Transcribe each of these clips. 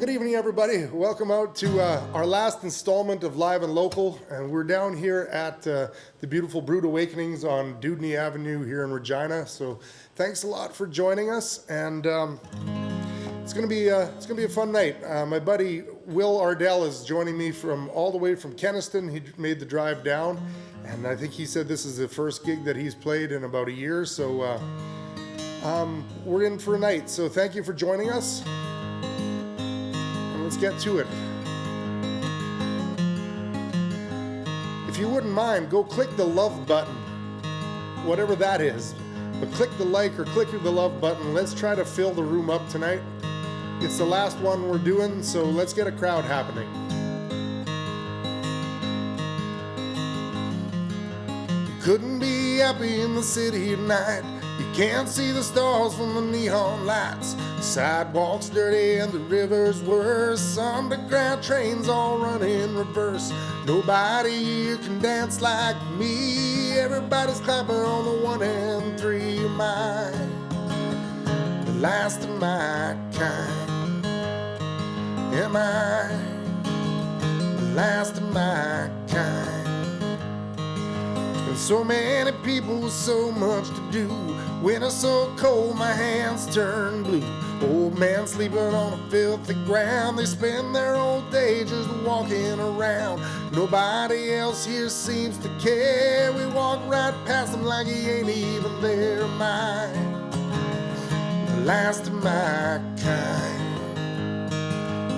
good evening, everybody. Welcome out to our last installment of Live and Local, and we're down here at the beautiful Brewed Awakenings on Dudney Avenue here in Regina. So thanks a lot for joining us, and it's gonna be a fun night. My buddy Will Ardell is joining me from all the way from Kenaston. He made the drive down, and I think he said this is the first gig that he's played in about a year. So we're in for a night. So thank you for joining us. Let's get to it. If you wouldn't mind, go click the love button, whatever that is. But click the like or click the love button. Let's try to fill the room up tonight. It's the last one we're doing, so let's get a crowd happening. You couldn't be happy in the city at night. You can't see the stars from the neon lights. The sidewalks dirty and the river's worse. Underground trains all run in reverse. Nobody here can dance like me. Everybody's clapping on the 1 and 3. Mine, the last of my kind. Am I the last of my kind? And so many people with so much to do. Winter's so cold, my hands turn blue. Old man sleeping on a filthy ground. They spend their whole day just walking around. Nobody else here seems to care. We walk right past him like he ain't even there. Mine, the last of my kind.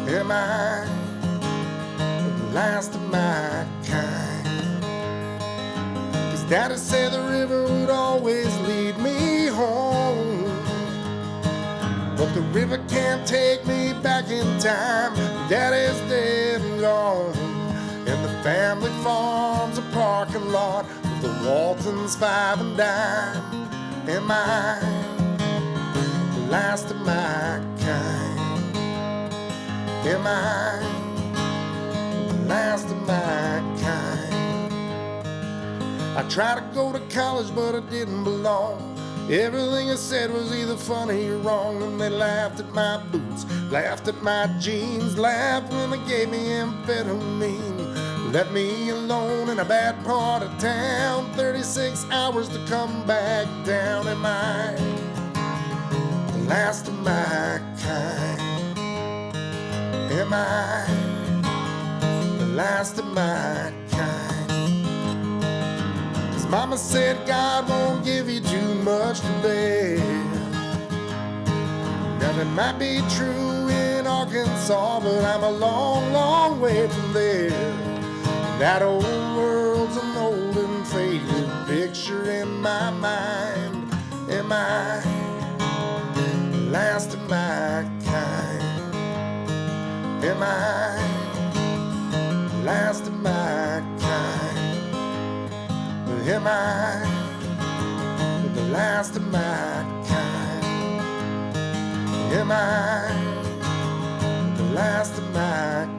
Am I the last of my kind? Daddy said the river would always lead me home, but the river can't take me back in time. Daddy's dead and gone, and the family farm's a parking lot with the Waltons 5 and dime. Am I the last of my kind? Am I the last of my kind? I tried to go to college, but I didn't belong. Everything I said was either funny or wrong. And they laughed at my boots, laughed at my jeans, laughed when they gave me amphetamine. Left me alone in a bad part of town, 36 hours to come back down. Am I the last of my kind? Am I the last of my kind? Mama said God won't give you too much to bear. Now that might be true in Arkansas, but I'm a long, long way from there. That old world's an old and faded picture in my mind. Am I the last of my kind? Am I the last of my kind? Am I the last of my kind? Am I the last of my kind?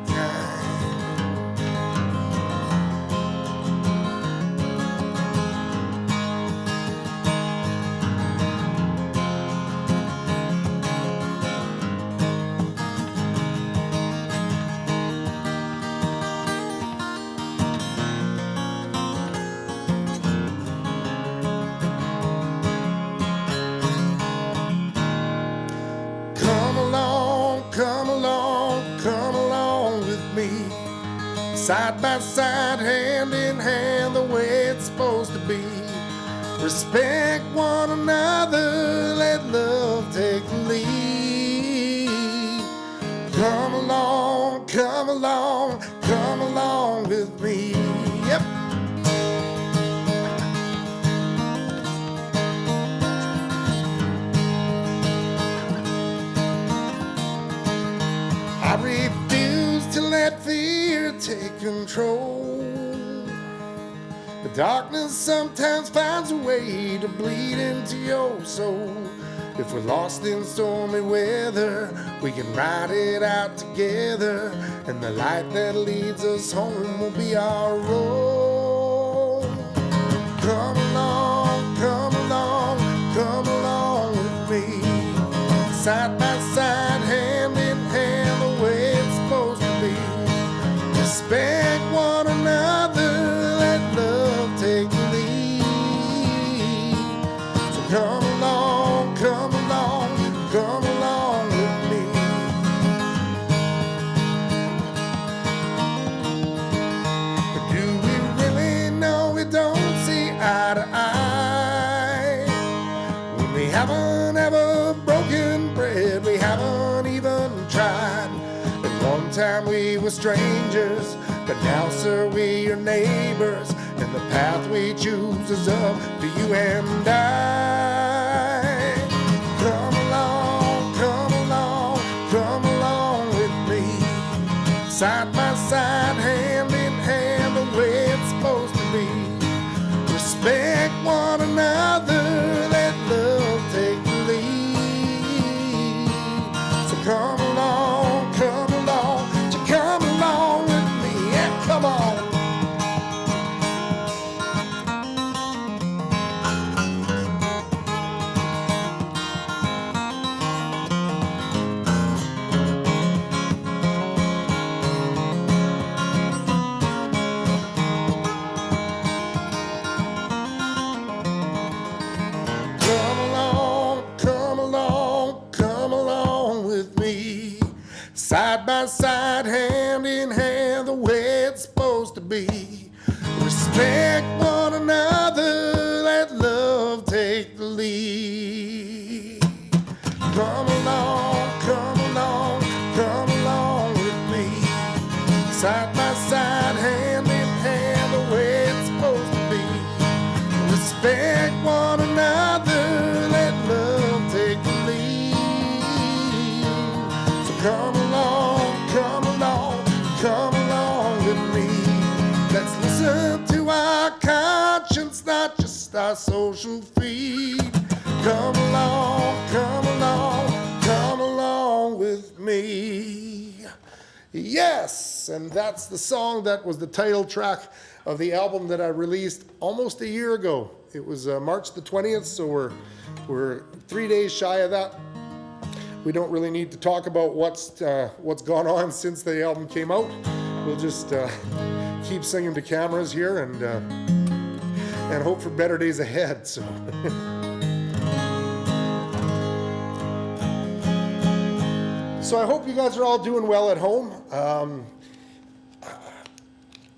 Side by side, hand in hand, the way it's supposed to be. Respect one another, let love take the lead. Come along, come along, come along with me. Yep. I refuse to let fear take control. The darkness sometimes finds a way to bleed into your soul. If we're lost in stormy weather, we can ride it out together, and the light that leads us home will be our road. Come along, come along, come along with me. Side by side, hand in hand, the way time we were strangers, but now, sir, we are neighbors, and the path we choose is up to you and I. Come along, come along, come along with me, side by side, hand in hand, the way it's supposed to be. Respect one another, let love take the lead. So come along, so come along with me, yeah, come on. Side by side, hand in hand, the way it's supposed to be. Respect one another, let love take the lead. Come along, come along, come along with me. Side by side, hand in hand, the way it's supposed to be. Respect one another, let love take the lead. So come along with me. Let's listen to our conscience, not just our social feed. Come along with me. Yes, and that's the song that was the title track of the album that I released almost a year ago. It was March the 20th, so we're 3 days shy of that. We don't really need to talk about what's gone on since the album came out. We'll just keep singing to cameras here and hope for better days ahead. So, so I hope you guys are all doing well at home.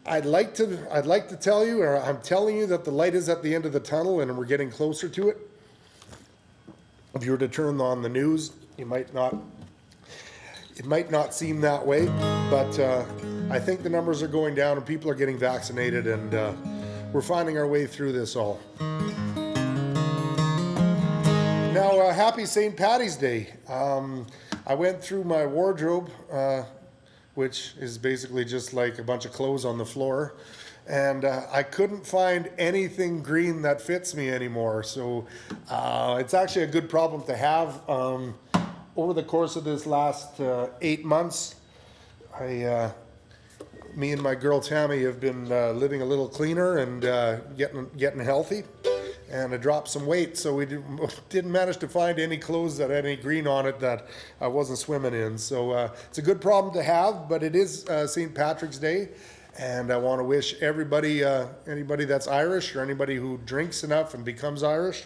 I'd like to tell you, or I'm telling you, that the light is at the end of the tunnel, and we're getting closer to it. If you were to turn on the news, it might not seem that way, but I think the numbers are going down and people are getting vaccinated, and we're finding our way through this all. Now, happy St. Paddy's Day. I went through my wardrobe, which is basically just like a bunch of clothes on the floor, and I couldn't find anything green that fits me anymore. So it's actually a good problem to have. Over the course of this last 8 months, me and my girl Tammy have been living a little cleaner and getting healthy, and I dropped some weight, so we didn't manage to find any clothes that had any green on it that I wasn't swimming in. So it's a good problem to have, but it is St. Patrick's Day, and I want to wish everybody, anybody that's Irish or anybody who drinks enough and becomes Irish,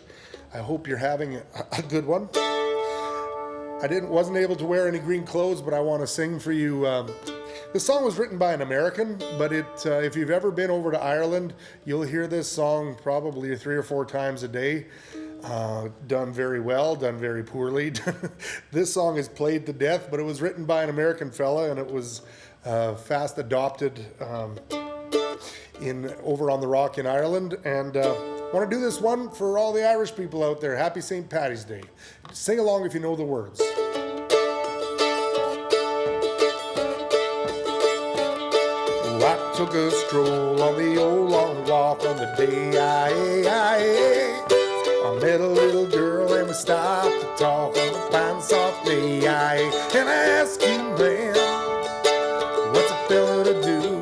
I hope you're having a good one. I wasn't able to wear any green clothes, but I want to sing for you. This song was written by an American, but if you've ever been over to Ireland, you'll hear this song probably 3 or 4 times a day. Done very well, done very poorly. This song is played to death, but it was written by an American fella, and it was fast adopted over on the Rock in Ireland. And I want to do this one for all the Irish people out there. Happy St. Paddy's Day. Sing along if you know the words. I took a stroll on the old long walk on the day I met a little girl and we stopped to talk on the pine softly. And I asked you, man, what's a fella to do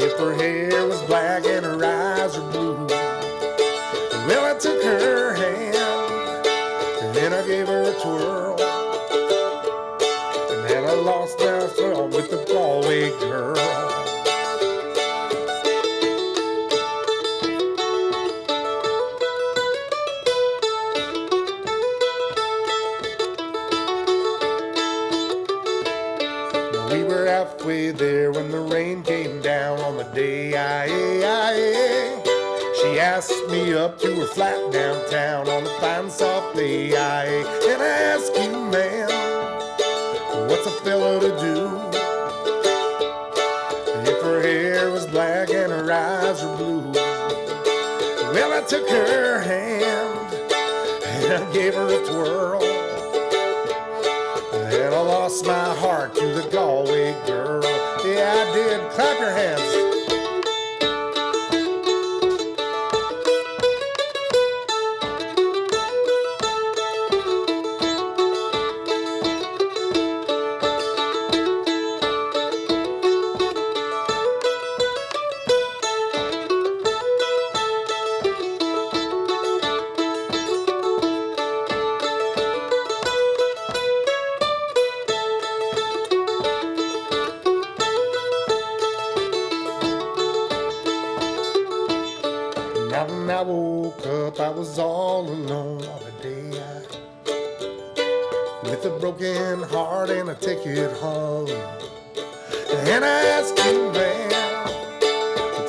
if her hair was black and her eyes were blue? Well, I took her hand and then I gave her a twirl, and then I lost myself with the Galway girl. We were halfway there when the rain came down on the day she asked me up to her flat downtown on the fine softly. And I asked you, man, what's a fellow to do if her hair was black and her eyes were blue? Well, I took her hand and I gave her a twirl, and I lost my heart to the Galway girl. Yeah, I did. Clap your hands. Now when I woke up, I was all alone on a day out, with a broken heart and a ticket home. And I asked you, man,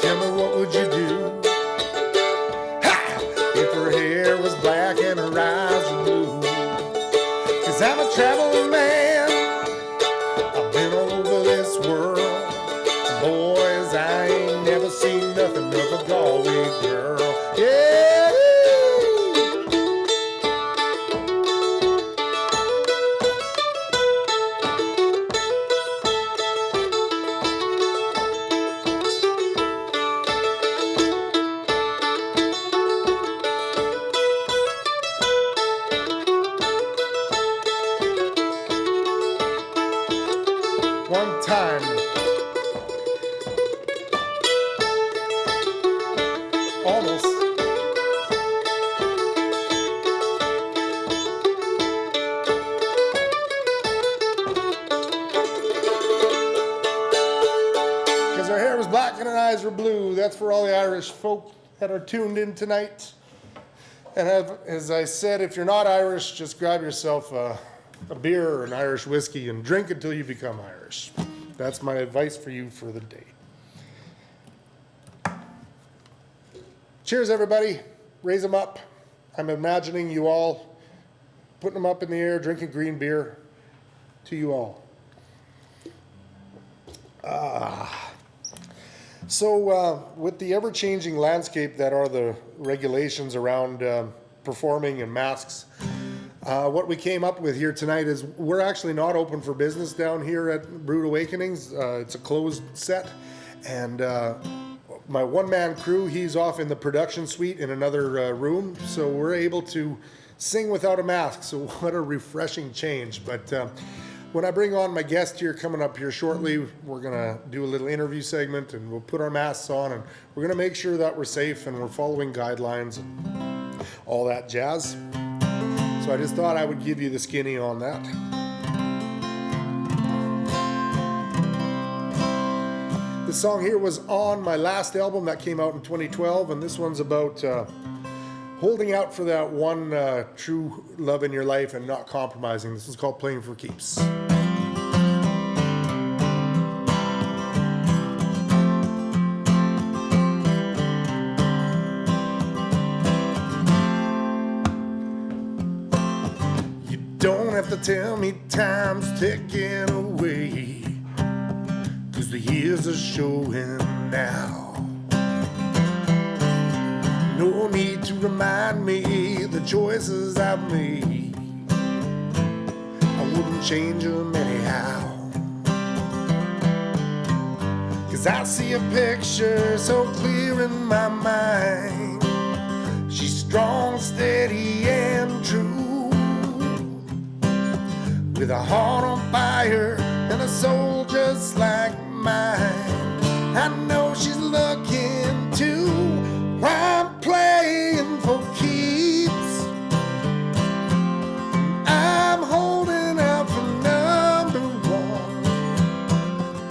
tell me what would you do if her hair was black and her eyes were blue? 'Cause I'm a traveling man, I've been all over this world. Boys, I ain't never seen nothing of a Galway girl. Yeah. One time, almost. Because her hair was black and her eyes were blue. That's for all the Irish folk that are tuned in tonight. And as I said, if you're not Irish, just grab yourself a beer or an Irish whiskey and drink until you become Irish. That's my advice for you for the day. Cheers, everybody. Raise them up. I'm imagining you all putting them up in the air, drinking green beer. To you all. So with the ever-changing landscape that are the regulations around performing and masks, what we came up with here tonight is we're actually not open for business down here at Brewed Awakenings. It's a closed set, and my one-man crew, he's off in the production suite in another room, so we're able to sing without a mask. So what a refreshing change. But when I bring on my guest here coming up here shortly, we're going to do a little interview segment, and we'll put our masks on, and we're going to make sure that we're safe and we're following guidelines and all that jazz. So I just thought I would give you the skinny on that. This song here was on my last album that came out in 2012, and this one's about holding out for that one true love in your life and not compromising. This is called Playing for Keeps. Don't have to tell me time's ticking away, 'cause the years are showing now. No need to remind me the choices I've made, I wouldn't change them anyhow. 'Cause I see a picture so clear in my mind. She's strong, steady, and true, with a heart on fire and a soul just like mine. I know she's looking too. I'm playing for keeps. I'm holding out for number one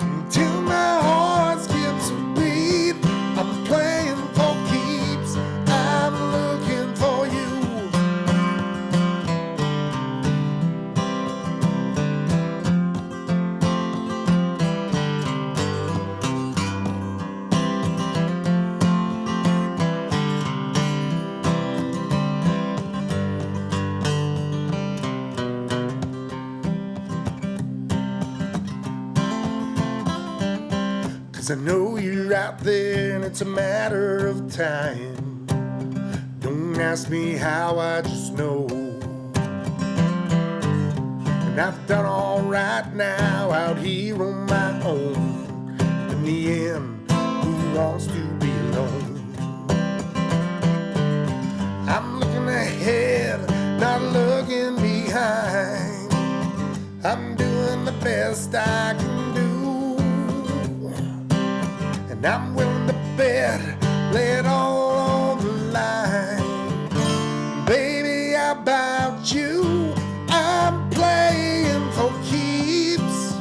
until my heart skips a beat. I'm playing for keeps. I'm looking for you. 'cause I know you're out there and it's a matter of time. Don't ask me how, I just know. And I've done all right now out here on my own. In the end, who wants to be alone? I'm looking ahead, not looking behind. I'm doing the best I can do, and I'm willing to bet, lay it all on the line. Baby, how about you? I'm playing for keeps,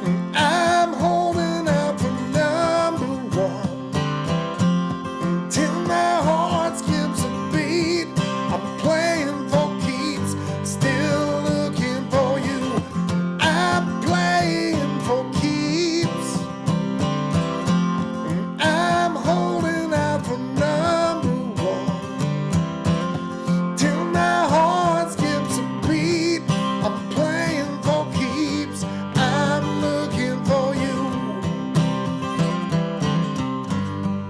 and I'm holding out for number one until my heart skips a beat. I'm playing for keeps, still looking for you. I'm playing for keeps, and I'm holding out for number one till my heart skips a beat. I'm playing for keeps, I'm looking for you.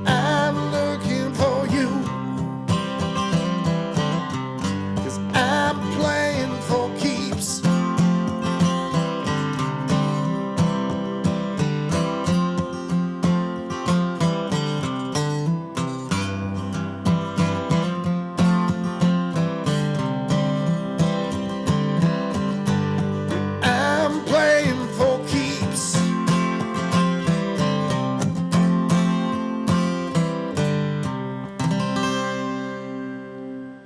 I'm looking for you, 'cause I'm playing for keeps. I'm playing for keeps.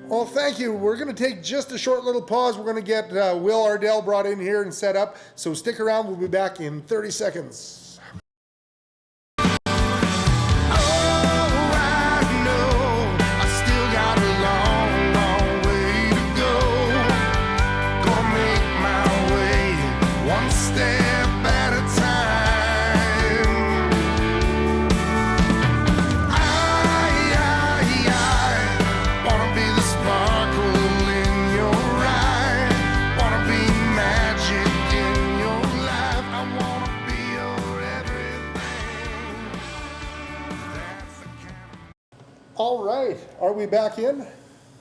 Well, thank you. We're going to take just a short little pause. We're going to get Will Ardell brought in here and set up. So stick around. We'll be back in 30 seconds. All right, are we back in?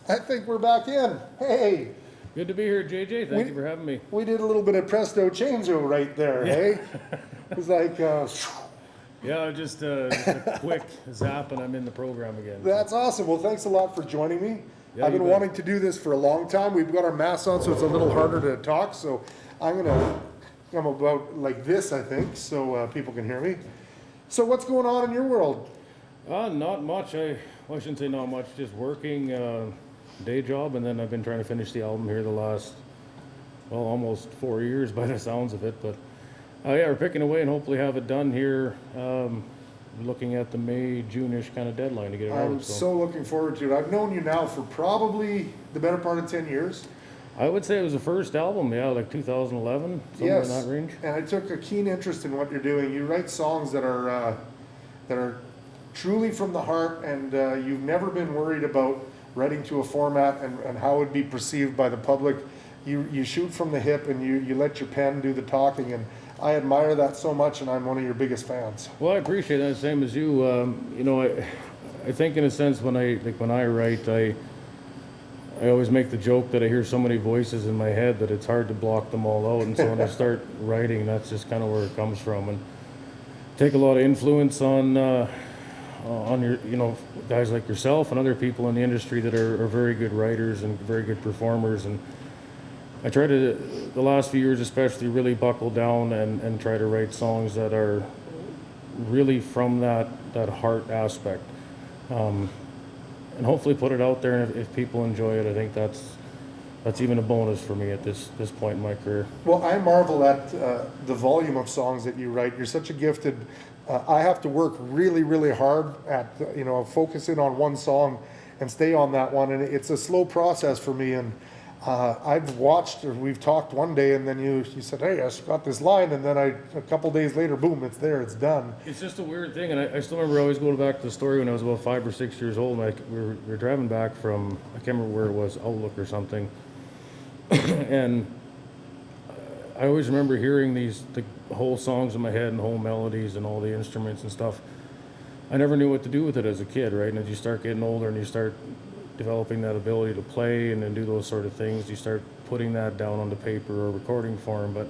I think we're back in. Hey, Good to be here, JJ. Thank you for having me. we did a little bit of presto changeo right there, hey? It was like, Yeah, just a quick zap and I'm in the program again. that's awesome. Well, thanks a lot for joining me. Yeah, I've been you bet. wanting to do this for a long time. We've got our masks on, so it's a little harder to talk. So I'm gonna come about like this, I think, so people can hear me. So what's going on in your world? Not much. Well, I shouldn't say not much. Just working, day job, and then I've been trying to finish the album here the last, well, almost 4 years by the sounds of it. But yeah, we're picking away and hopefully have it done here. Looking at the May, June-ish kind of deadline to get it I'm out. so looking forward to it. I've known you now for probably the better part of 10 years. I would say it was the first album, yeah, like 2011, somewhere in that range. And I took a keen interest in what you're doing. You write songs that are truly from the heart, and you've never been worried about writing to a format and how it would be perceived by the public. You shoot from the hip, and you let your pen do the talking, and I admire that so much, and I'm one of your biggest fans. Well, I appreciate that, same as you. You know, I think in a sense when I write, I always make the joke that I hear so many voices in my head that it's hard to block them all out. And so when I start writing, that's just kind of where it comes from. And take a lot of influence on your, you know, guys like yourself and other people in the industry that are very good writers and very good performers. And I try to, the last few years especially, really buckle down and try to write songs that are really from that heart aspect. And hopefully put it out there, and if people enjoy it, I think that's even a bonus for me at this point in my career. Well, I marvel at the volume of songs that you write. You're such a gifted. I have to work really, really hard at focusing on one song and stay on that one, and it's a slow process for me. And I've watched, or we've talked one day, and then you said, "Hey, I got this line," and then a couple days later, boom, it's there, it's done. It's just a weird thing, and I still remember always going back to the story when I was about 5 or 6 years old, and we were driving back from, I can't remember where it was, Outlook or something, and I always remember hearing the whole songs in my head and whole melodies and all the instruments and stuff. I never knew what to do with it as a kid, right? And as you start getting older and you start developing that ability to play and then do those sort of things, you start putting that down on the paper or recording form. But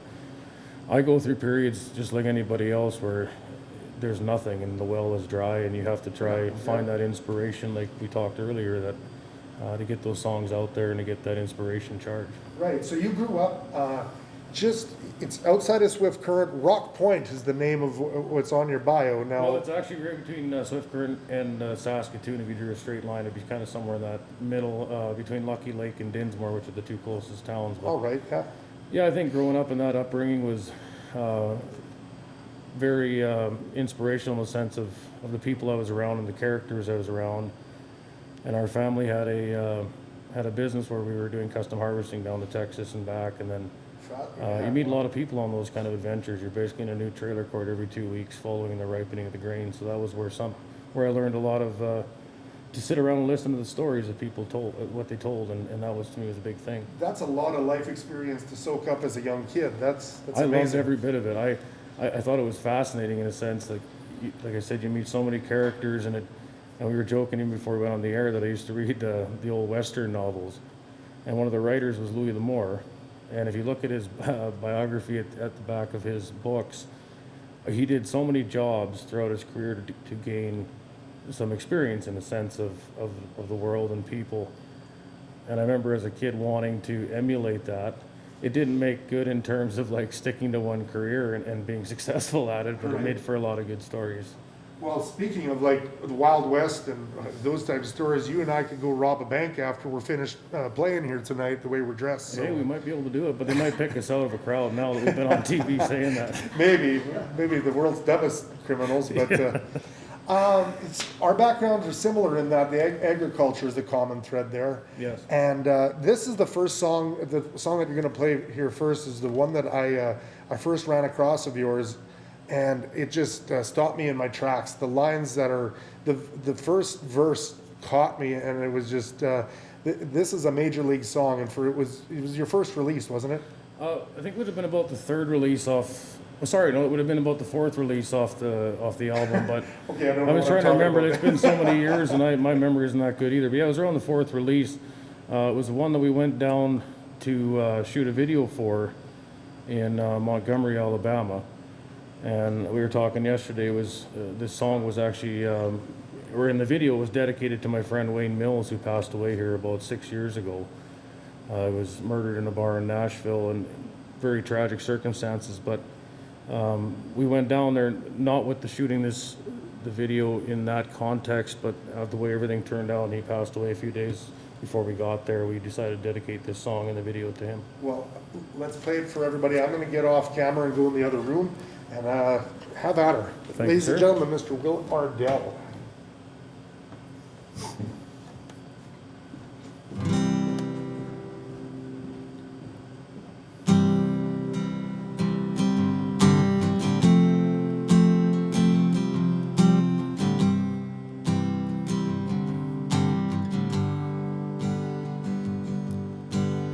I go through periods just like anybody else where there's nothing and the well is dry, and you have to try find that inspiration, like we talked earlier, that to get those songs out there and to get that inspiration charged. Right. So you grew up it's outside of Swift Current. Rock Point is the name of what's on your bio now. Well, it's actually right between Swift Current and Saskatoon. If you drew a straight line, it'd be kind of somewhere in that middle, between Lucky Lake and Dinsmore, which are the two closest towns. But, oh, right. Yeah. yeah, I think growing up in that upbringing was very inspirational in the sense of the people I was around and the characters I was around. And our family had a business where we were doing custom harvesting down to Texas and back, and then you meet a lot of people on those kind of adventures. You're basically in a new trailer court every 2 weeks following the ripening of the grain. So that was where I learned a lot of to sit around and listen to the stories that people told, what they told, and that was, to me, was a big thing. That's a lot of life experience to soak up as a young kid. That's I amazing. loved every bit of it. I thought it was fascinating in a sense. Like I said, you meet so many characters, and we were joking even before we went on the air that I used to read the old Western novels, and one of the writers was Louis L'Amour. And if you look at his biography at the back of his books, he did so many jobs throughout his career to gain some experience in a sense of the world and people. And I remember as a kid wanting to emulate that. It didn't make good in terms of like sticking to one career and being successful at it, but it made for a lot of good stories. Well, speaking of like the Wild West and those types of stories, you and I could go rob a bank after we're finished playing here tonight, the way we're dressed. So. Hey, we might be able to do it, but they might pick us out of a crowd now that we've been on TV saying that. Maybe the world's dumbest criminals, but our backgrounds are similar in that the agriculture is the common thread there. Yes. And this is the first song. The song that you're going to play here first is the one that I first ran across of yours. And it just stopped me in my tracks. The lines that are the first verse caught me, and it was just this is a major league song, and it was your first release, wasn't it? I think it would have been about the third release off. Oh, sorry, no, it would have been about the fourth release off the album. But okay, I was trying to remember. It's been so many years, and my memory isn't that good either. But yeah, it was around the fourth release. It was the one that we went down to shoot a video for in Montgomery, Alabama. And we were talking yesterday, this song was actually, or in the video, was dedicated to my friend Wayne Mills, who passed away here about 6 years ago. He was murdered in a bar in Nashville in very tragic circumstances. But we went down there, not with the shooting the video in that context, but the way everything turned out, and he passed away a few days before we got there. We decided to dedicate this song and the video to him. Well, let's play it for everybody. I'm going to get off camera and go in the other room. And have at her. Ladies and gentlemen, Mr. Will Ardell.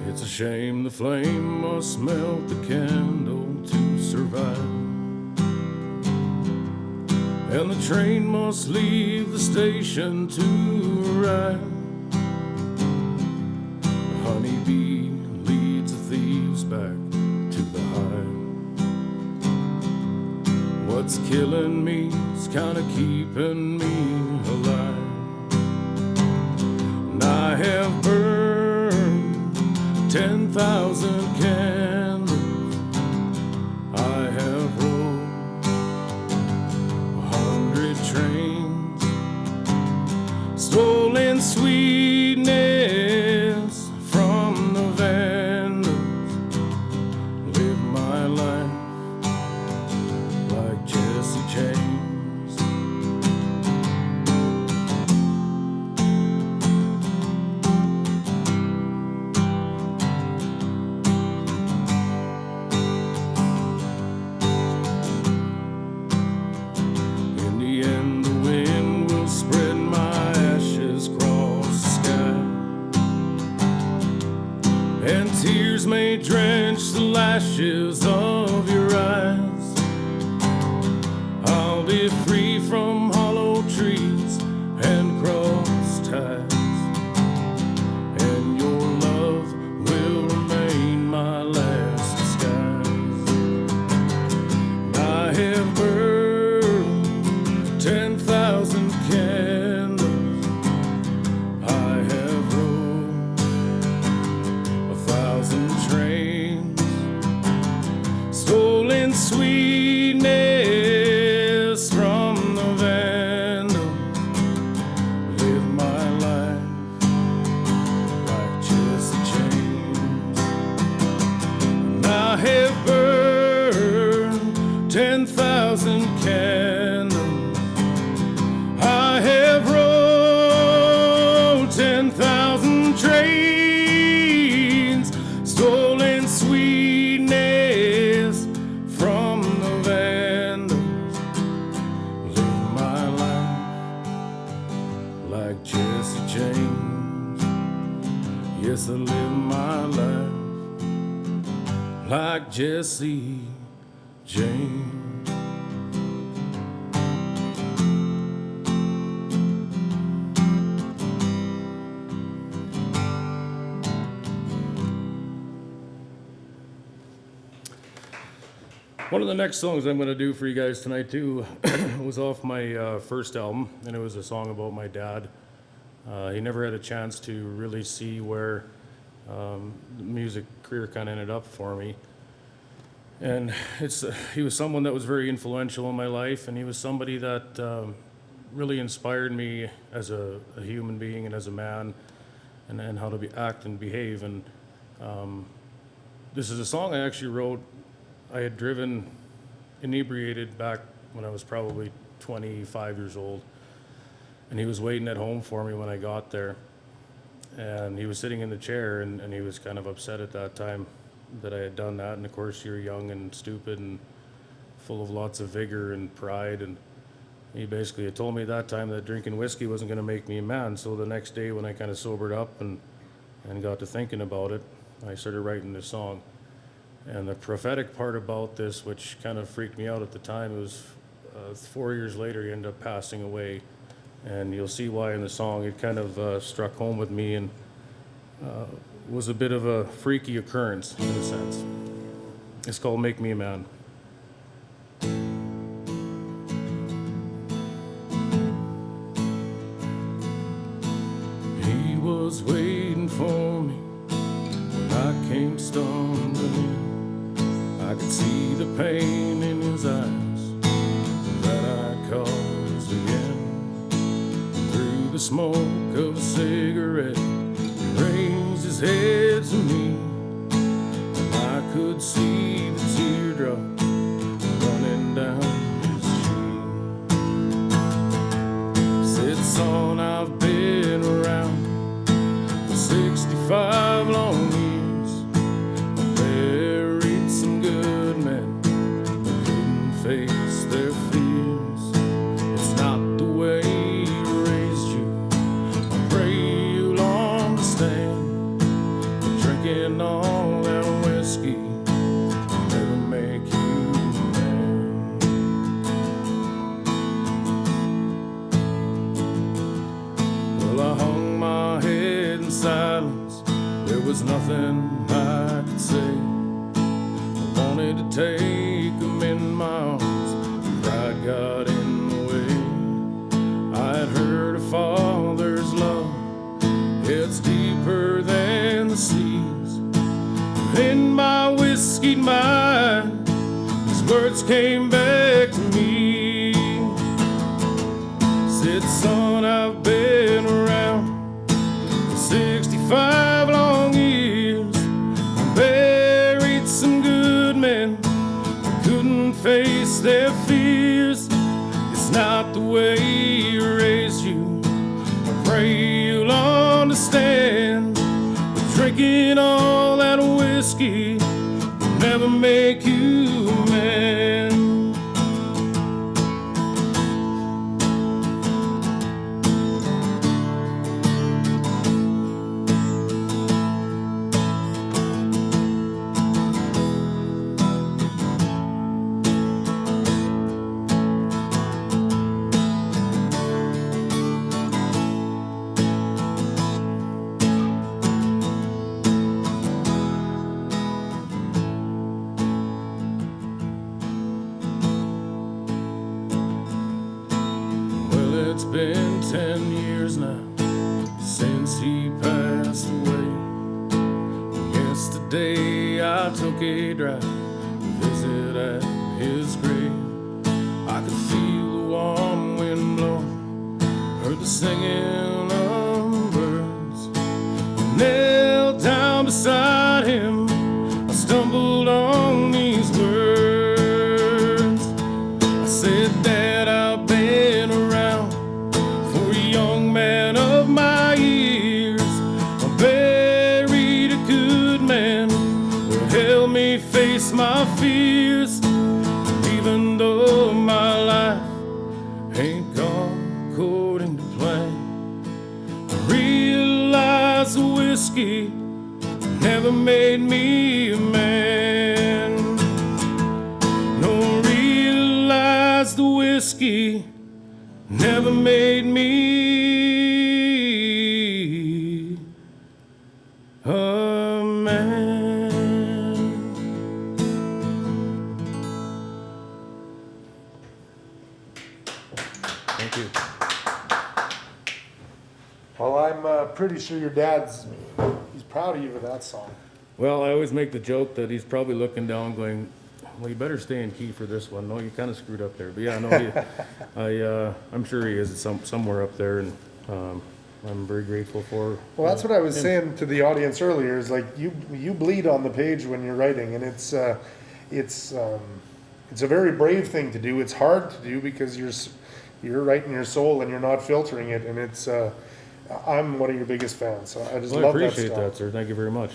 It's a shame the flame must melt the candle to survive. And the train must leave the station to arrive. The honeybee leads the thieves back to the hive. What's killing me is kind of keeping me alive. And I have burned 10,000 candles. I have rolled trains, stolen sweetness from the vandals, live my life like Jesse James. flashes of your eyes. I'll be free from hollow trees and cross ties, and your love will remain my last disguise. I have burned 10,000 candles, I have rode 1,000 trains, stolen sweetness from the vandal, live my life like Jesse James. And I have burned 10,000 candles, I have rode 10,000 trains, stolen sweetness from the vandals, live my life like Jesse James. Yes, I live my life like Jesse James. One of the next songs I'm going to do for you guys tonight too was off my first album, and it was a song about my dad. He never had a chance to really see where the music career kind of ended up for me. And he was someone that was very influential in my life, and he was somebody that really inspired me as a human being and as a man, and how to act and behave. And this is a song I actually wrote. I had driven inebriated back when I was probably 25 years old, and he was waiting at home for me when I got there. And he was sitting in the chair, and he was kind of upset at that time that I had done that. And of course, you're young and stupid and full of lots of vigor and pride. And he basically had told me at that time that drinking whiskey wasn't going to make me a man. So the next day, when I kind of sobered up and got to thinking about it, I started writing this song. And the prophetic part about this, which kind of freaked me out at the time, it was 4 years later he ended up passing away. And you'll see why in the song. It kind of struck home with me, and was a bit of a freaky occurrence in a sense. It's called Make Me a Man. He was waiting for me when I came stumbling in. I could see the pain in his eyes that I'd caused again. Through the smoke of a cigarette, he raised his head to me, and I could see the teardrop running down his cheek. He said, son, I've been around for 65 long years. Face their fears. It's not the way he raised you. I pray you'll understand. Drinking all that whiskey will never make you a man. Well, I hung my head in silence. There was nothing I could say. I wanted to take him in my arms, but pride got in the way. I had heard a father's love, it's deeper than the seas. In my whiskeyed mind, these words came back to me. Said, son, I've been around for 65 long years. I buried some good men who couldn't face their fears. It's not the way he raised you. I pray you'll understand. But drinking all that whiskey will never make you a man. It's been 10 years now since he passed away. Yesterday I took a drive to visit at his grave. I could feel the warm wind blow, heard the singing of birds. I knelt down beside him, I stumbled on these words. I said, Dad, I've been around for a young man of my years. I buried a good man who helped me face my fears. And even though my life ain't gone according to plan, I realize the whiskey never made me a man. No, realize the whiskey never made me a man. Thank you. Well, I'm pretty sure your dad's, he's proud of you for that song. Well, I always make the joke that he's probably looking down going, well, you better stay in key for this one. No, you kind of screwed up there. But yeah, no, I'm sure he is somewhere up there, and I'm very grateful for. Well, that's what I was saying to the audience earlier, is like you bleed on the page when you're writing, and it's a very brave thing to do. It's hard to do because you're writing your soul and you're not filtering it, and it's I'm one of your biggest fans, so I just love that stuff. I appreciate that, sir. Thank you very much.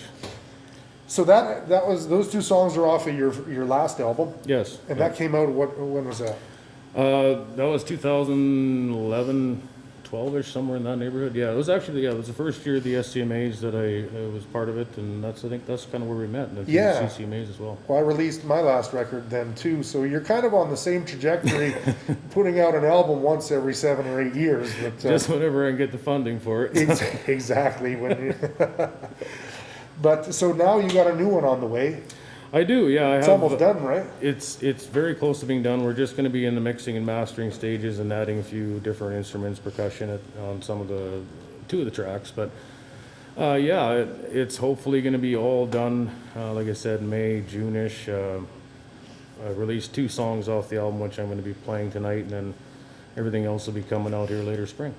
So that was, those two songs are off of your last album? Yes. And that came out, when was that? That was 2011, 12-ish, somewhere in that neighborhood. Yeah, it was actually, it was the first year of the SCMAs that I was part of it, and I think that's kind of where we met, and the CCMAs as well. Well, I released my last record then too, so you're kind of on the same trajectory, putting out an album once every 7 or 8 years. But, just whenever I can get the funding for it. Exactly. But so now you got a new one on the way. I do, yeah. It's almost done, right? It's very close to being done. We're just going to be in the mixing and mastering stages and adding a few different instruments, percussion on some of two of the tracks. But it's hopefully going to be all done. Like I said, May, June-ish. I released 2 songs off the album, which I'm going to be playing tonight, and then everything else will be coming out here later spring.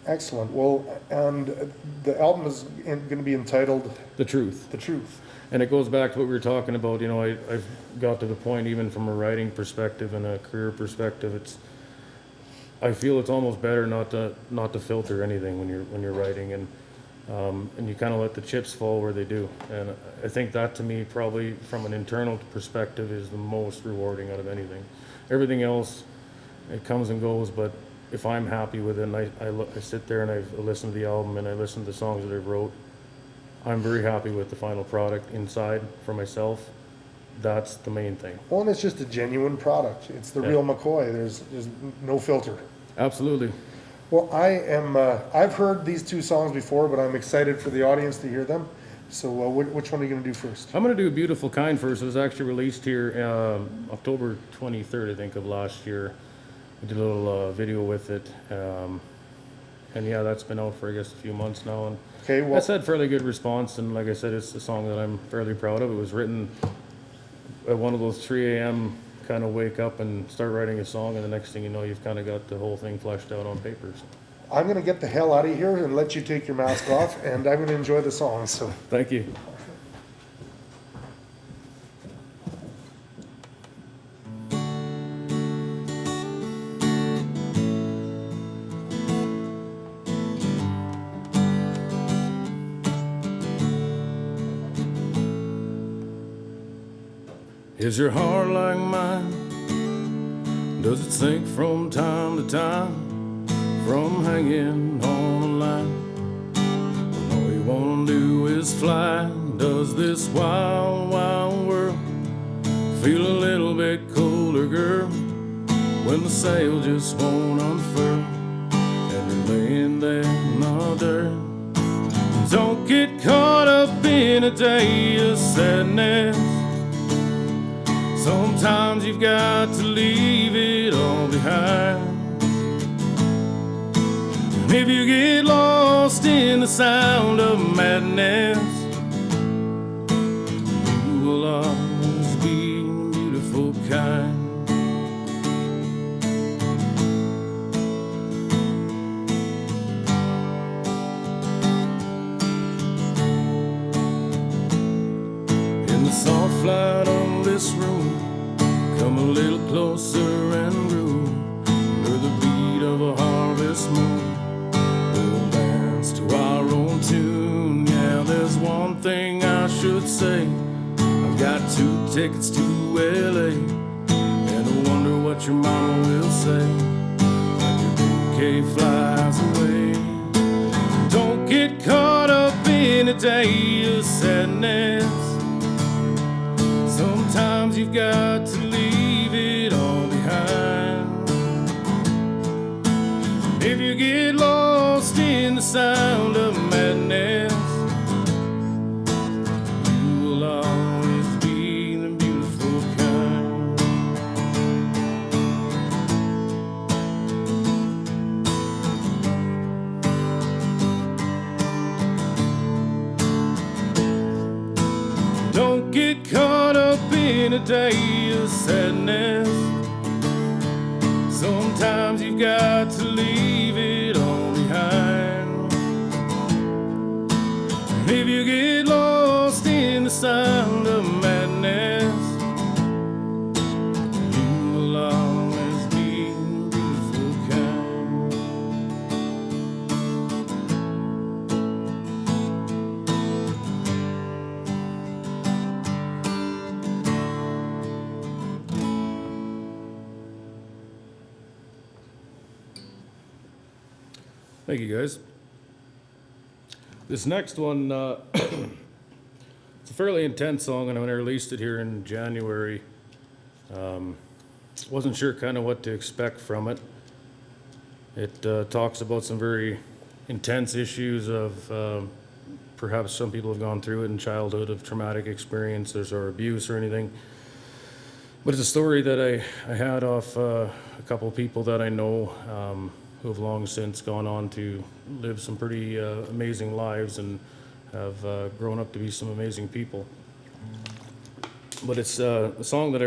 Excellent. Well, and the album is going to be entitled The Truth. The Truth. And it goes back to what we were talking about. You know, I've got to the point, even from a writing perspective and a career perspective, I feel it's almost better not to filter anything when you're writing, and you kind of let the chips fall where they do. And I think that, to me, probably from an internal perspective, is the most rewarding out of anything. Everything else, it comes and goes, but if I'm happy with it, and I sit there and I listen to the album and I listen to the songs that I wrote, I'm very happy with the final product inside for myself. That's the main thing. Well, and it's just a genuine product. It's the real McCoy. There's no filter. Absolutely. Well, I've heard these 2 songs before, but I'm excited for the audience to hear them. So which one are you going to do first? I'm going to do Beautiful Kind first. It was actually released here October 23rd, I think, of last year. I did a little video with it. And yeah, that's been out for, I guess, a few months now. And okay, well, it's had fairly good response. And like I said, it's a song that I'm fairly proud of. It was written at one of those 3 a.m. kind of wake up and start writing a song, and the next thing you know, you've kind of got the whole thing fleshed out on paper. So. I'm going to get the hell out of here and let you take your mask off, and I'm going to enjoy the song. So thank you. Is your heart like mine? Does it sink from time to time, from hanging on a line? When all you wanna do is fly, does this wild, wild world feel a little bit colder, girl, when the sail just won't unfurl and you're laying there in the dirt? Don't get caught up in a day of sadness. Sometimes you've got to leave it all behind. If you get lost in the sound of madness, you will always be the beautiful kind. In the soft light of this room, come a little closer and groove under the beat of a harvest moon. We'll dance to our own tune. Yeah, there's one thing I should say. I've got 2 tickets to LA, and I wonder what your mama will say when your bouquet flies away. Don't get caught up in a day of sadness. Sometimes you've got to leave it all behind. If you get lost in the sound of madness, you will always be the beautiful kind. Don't get caught up in a day of sadness. Sometimes you've got to leave it all behind. If you get lost in the sound of madness, you will always be the beautiful kind. Thank you, guys. This next one, it's a fairly intense song, and when I released it here in January, wasn't sure kind of what to expect from it. It talks about some very intense issues of perhaps some people have gone through it in childhood, of traumatic experiences or abuse or anything. But it's a story that I had off a couple of people that I know who have long since gone on to live some pretty amazing lives and have grown up to be some amazing people. But it's a song that I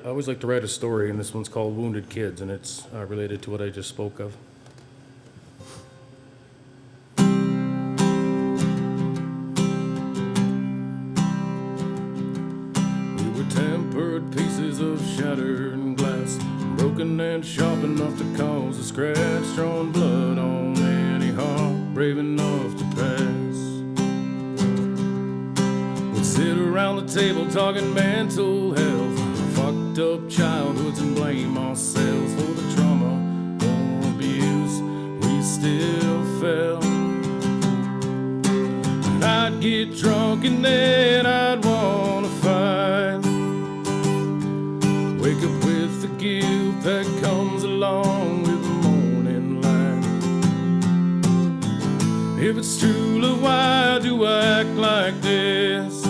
always like to write a story, and this one's called Wounded Kids, and it's related to what I just spoke of. We were tempered pieces of shattered glass, broken and sharp enough to cause a scratch, throwing blood on any heart brave enough to pass. We'd sit around the table talking mental health, fucked up childhoods, and blame ourselves for the trauma or abuse we still felt. And I'd get drunk and then I'd wanna fight, wake up with the guilt that comes along with the morning light. If it's true love, why do I act like this?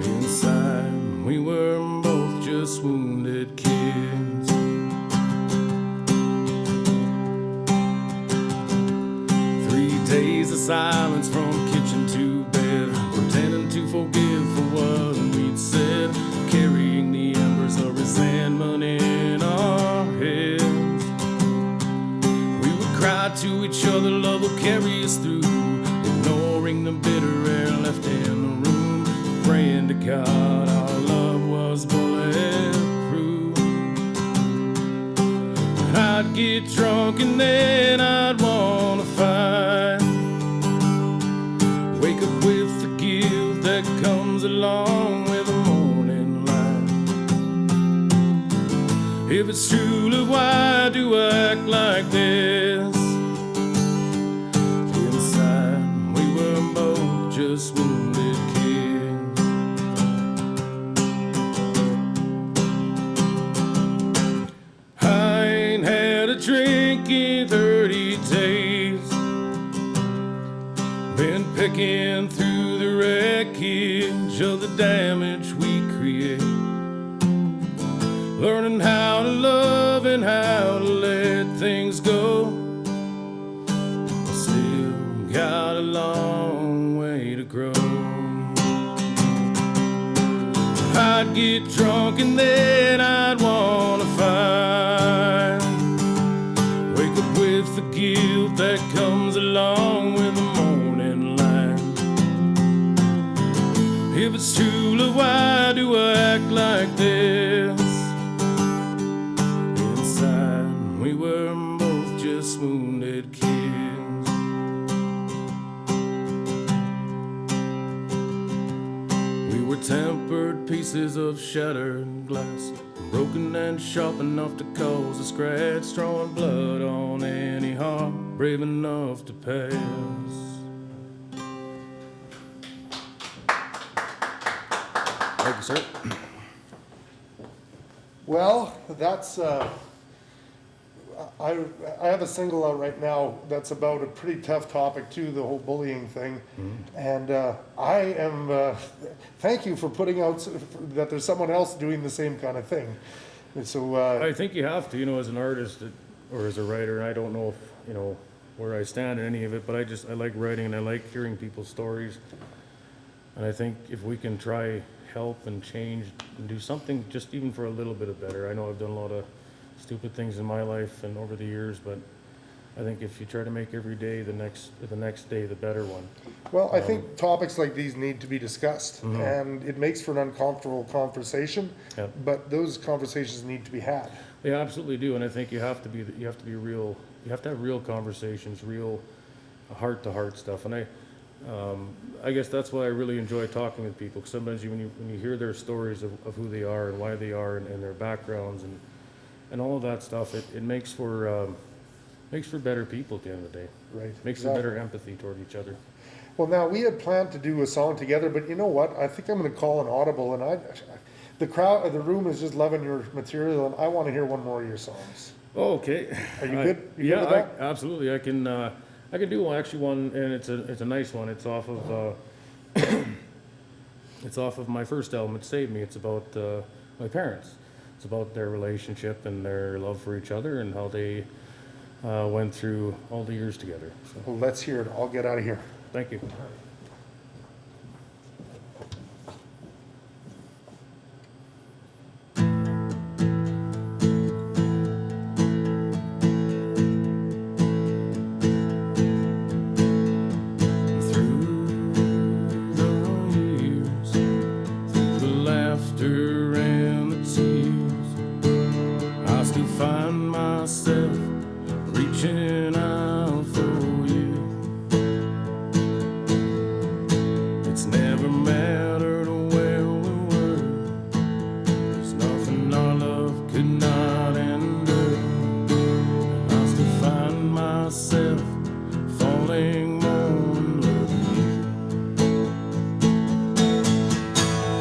Inside, we were both just wounded kids. 3 days of silence from kitchen to bed, pretending to forgive for what we'd said, carrying the embers of resentment in our heads. We would cry to each other, love will carry us through, ignoring the bitter air left in the room, praying to God our love was bulletproof. I'd get drunk and then I'd wanna fight, wake up with the guilt that comes along with the morning light. If it's true love, why do I act like this? Inside, we were both just wounded kids. I ain't had a drink in 30 days, been picking through the wreckage of the damage we create, learning how to love and how to let things go. get drunk and then I'd wanna fight. Wake up with the guilt that comes along with the morning light. If it's true love, why do I act like this? Inside, we were both just wounded kids. We were tempered pieces of shattered glass, broken and sharp enough to cause a scratch, drawing blood on any heart brave enough to pass. Thank you, sir. Well, that's, I have a single out right now that's about a pretty tough topic too, the whole bullying thing. And I am, thank you for putting out that there's someone else doing the same kind of thing. And so, I think you have to, as an artist or as a writer, and I don't know if, where I stand in any of it, but I like writing and I like hearing people's stories. And I think if we can try help and change and do something just even for a little bit of better. I know I've done a lot of stupid things in my life and over the years, but I think if you try to make every day the next day the better one. Well, I think topics like these need to be discussed, and it makes for an uncomfortable conversation. Yep. But those conversations need to be had. They absolutely do, and I think you have to have real conversations, real heart-to-heart stuff. And I guess that's why I really enjoy talking with people. Because sometimes when you hear their stories of who they are and why they are and their backgrounds and all of that stuff, it makes for better people at the end of the day. Right. Makes for better empathy toward each other. Well, now we had planned to do a song together, but you know what? I think I'm going to call an audible, and the room is just loving your material, and I want to hear one more of your songs. Oh, okay. Are you good? Yeah, good with that? Absolutely. I can do one, and it's a nice one. It's off of my first album, It Saved Me. It's about my parents. It's about their relationship and their love for each other and how they went through all the years together. So, Well, let's hear it. I'll get out of here. thank you.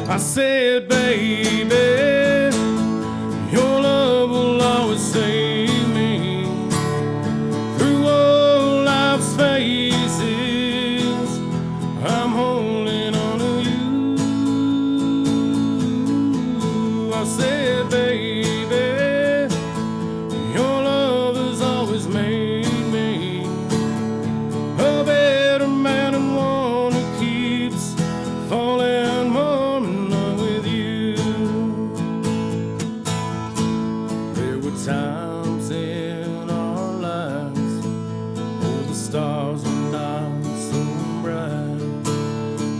I said, baby, your love will always save me through all life's phases. I'm holding on to you. I said, baby, your love has always made me a better man and one who keeps falling more. Times in our lives, oh, the stars were not so bright,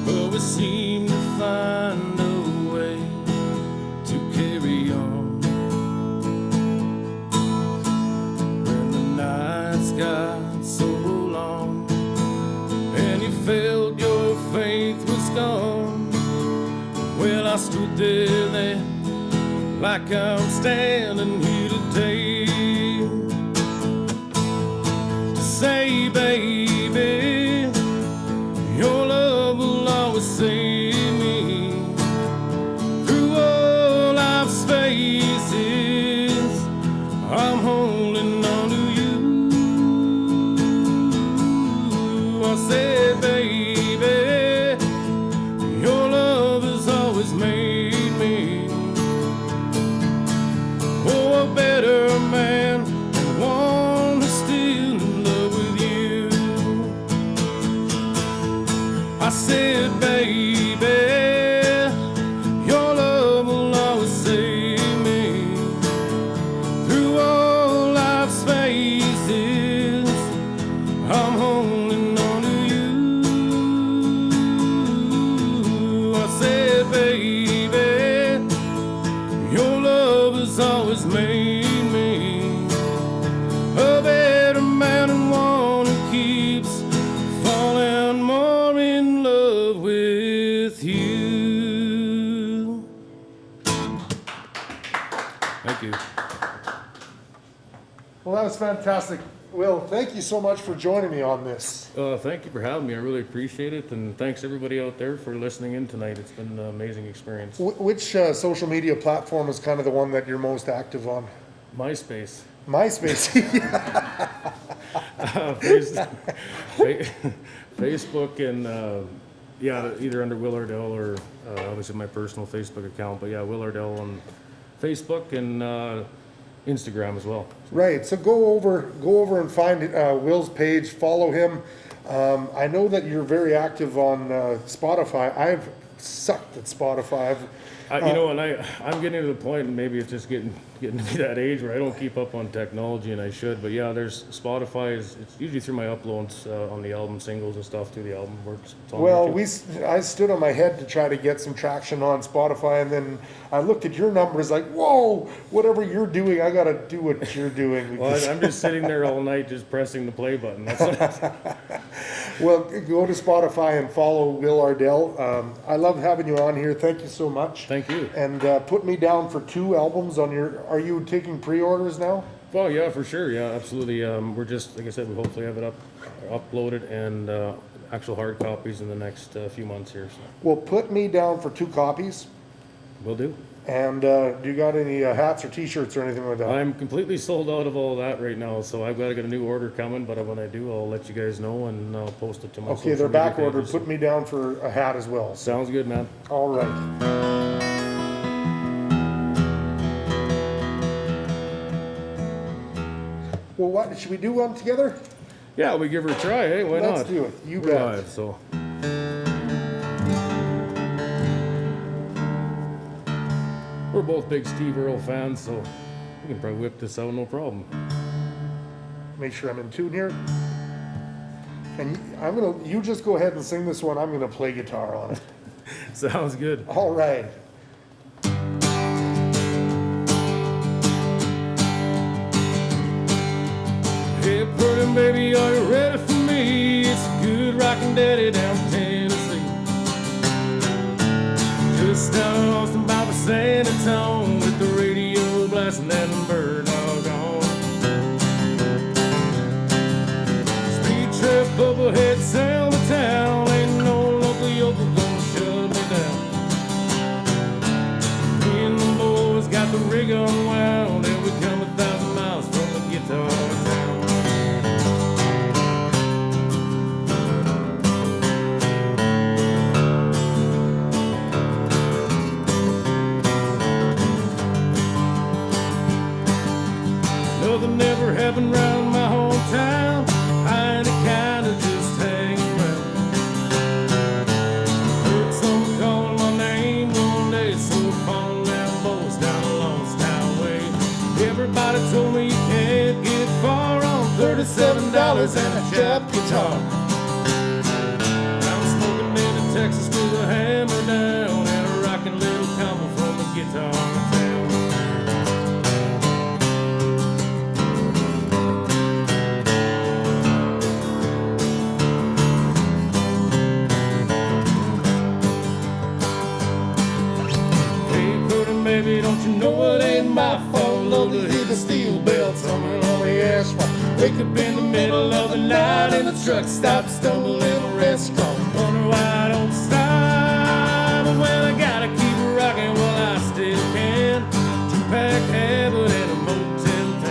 but we seemed to find a way to carry on. When the nights got so long and you felt your faith was gone, well, I stood there then like I'm standing here today to say, baby, your love will always save me through all life's phases. I'm holding on to you. I said, baby, your love has always made me a better man. has always made me a better man and one who keeps falling more in love with you. Thank you. Well, that was fantastic. Will, thank you so much for joining me on this. Thank you for having me. I really appreciate it, and thanks everybody out there for listening in tonight. It's been an amazing experience. Which social media platform is kind of the one that you're most active on? MySpace. MySpace. Facebook and yeah, either under Will Ardell or obviously my personal Facebook account. But yeah, Will Ardell on Facebook and Instagram as well. Right. So go over and find Will's page. Follow him. I know that you're very active on Spotify. I've sucked at Spotify. You know, and I'm getting to the point, and maybe it's just getting to be that age where I don't keep up on technology, and I should. But yeah, there's Spotify. It's usually through my uploads on the album singles and stuff through the album works. Well, I stood on my head to try to get some traction on Spotify, and then I looked at your numbers like, whoa, whatever you're doing, I got to do what you're doing. Well, I'm just sitting there all night just pressing the play button. That's Well, go to Spotify and follow Will Ardell. I love having you on here. Thank you so much. Thank you. And put me down for 2 albums on your. Are you taking pre-orders now? Well, yeah, for sure. Yeah, absolutely. We're just, like I said, we hopefully have it uploaded and actual hard copies in the next few months here. So. Well, put me down for 2 copies. Will do. And do you got any hats or T-shirts or anything like that? I'm completely sold out of all that right now, so I've got to get a new order coming. But when I do, I'll let you guys know and I'll post it to my. Okay, they're back ordered. Put me down for a hat as well. Sounds good, man. All right. Well, what should we do one together? Yeah, we give her a try. Hey, why not? Let's do it. You We're bet. live, so. We're both big Steve Earle fans, so we can probably whip this out no problem. Make sure I'm in tune here. And you just go ahead and sing this one. I'm gonna play guitar on it. Sounds good. All right. Hey, pretty baby, are you ready for me? It's a good rockin' daddy down Tennessee. Just down in Austin by the San Antonio with the radio blasting and the bird dog on. Speed trip up ahead, sail to town. Ain't no local yokel gonna shut me down. Me and the boys got the rig unwound, and we come 1,000 miles from the guitar town. Nothing ever happened round my hometown. I ain't kinda just hang around. Heard someone calling my name one day, so I followed them boys down a Lost Town way. Everybody told me you can't get far on $37 and a chap guitar. I'm smoking into Texas with a hammer down and a rockin' little combo from the guitar town. Baby, don't you know it ain't my fault? Love to hear the steel belts humming on the asphalt. Wake up in the middle of the night in the truck stop, stumble in a restaurant. Wonder why I don't stop. But when I gotta keep rocking, well I still can. 2-pack habit and a Motel 10.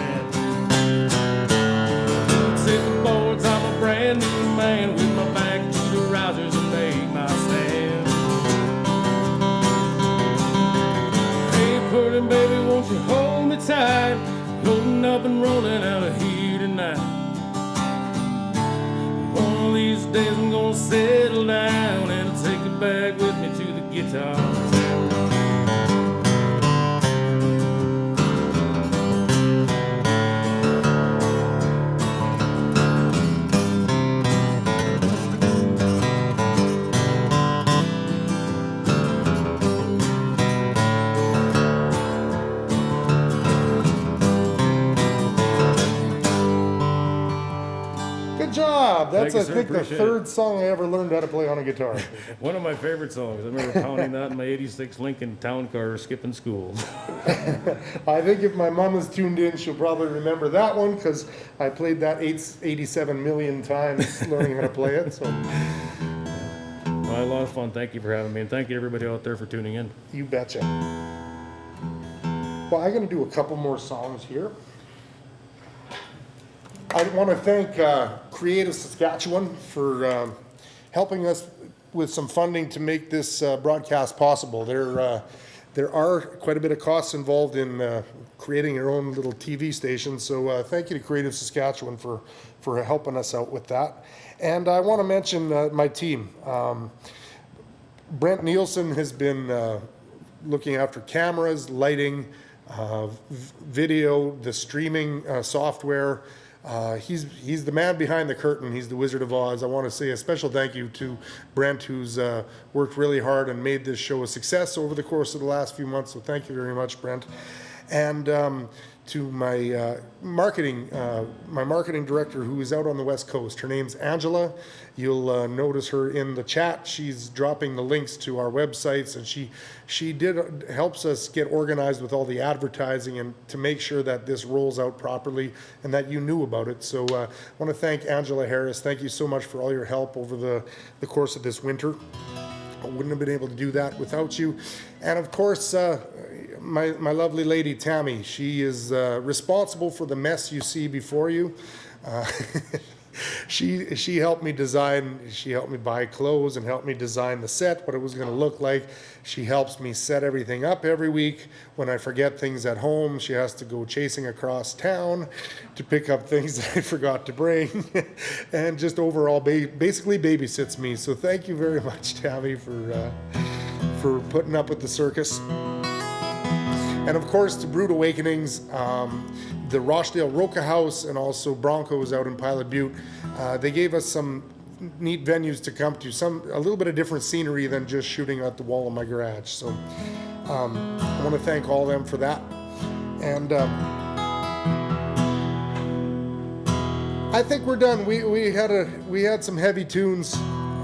Boots hit the boards, I'm a brand new man with my back to the risers and make my stand. Pretty baby, won't you hold me tight? Loading up and rolling out of here tonight. One of these days I'm gonna settle down and I'll take it back with me to the guitar town. That's, you, I sir. think, the Appreciate third song I ever learned how to play on a guitar. One of my favorite songs. I remember pounding that in my 86 Lincoln town car skipping school. I think if my mom is tuned in, she'll probably remember that one because I played that 87 million times learning how to play it. So Well, I had a lot of fun. Thank you for having me, and thank you everybody out there for tuning in. you betcha. Well, I'm going to do a couple more songs here. I want to thank Creative Saskatchewan for helping us with some funding to make this broadcast possible. There are quite a bit of costs involved in creating your own little TV station, so thank you to Creative Saskatchewan for helping us out with that. And I want to mention my team. Brent Nielsen has been looking after cameras, lighting, video, the streaming software. He's the man behind the curtain. He's the Wizard of Oz. I want to say a special thank you to Brent, who's worked really hard and made this show a success over the course of the last few months. So thank you very much, Brent. And to my marketing director, who is out on the West Coast. Her name's Angela. You'll notice her in the chat. She's dropping the links to our websites, and she helps us get organized with all the advertising and to make sure that this rolls out properly and that you knew about it. So I want to thank Angela Harris. Thank you so much for all your help over the course of this winter. I wouldn't have been able to do that without you. And of course, my lovely lady, Tammy, she is responsible for the mess you see before you. She helped me design, she helped me buy clothes and helped me design the set, what it was going to look like. She helps me set everything up every week. When I forget things at home, she has to go chasing across town to pick up things that I forgot to bring. And just overall basically babysits me. So thank you very much, Tammy, for putting up with the circus. And of course, to Brewed Awakenings, the Rochdale Roca House, and also Broncos out in Pilot Butte. They gave us some neat venues to come to, a little bit of different scenery than just shooting at the wall of my garage. So I want to thank all of them for that. And I think we're done. We had some heavy tunes.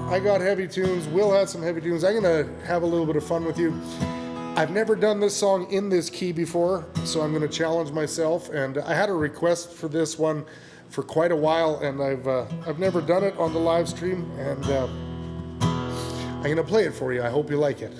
I got heavy tunes. Will had some heavy tunes. I'm gonna have a little bit of fun with you. I've never done this song in this key before, so I'm going to challenge myself. And I had a request for this one for quite a while, and I've never done it on the live stream, and I'm going to play it for you. I hope you like it.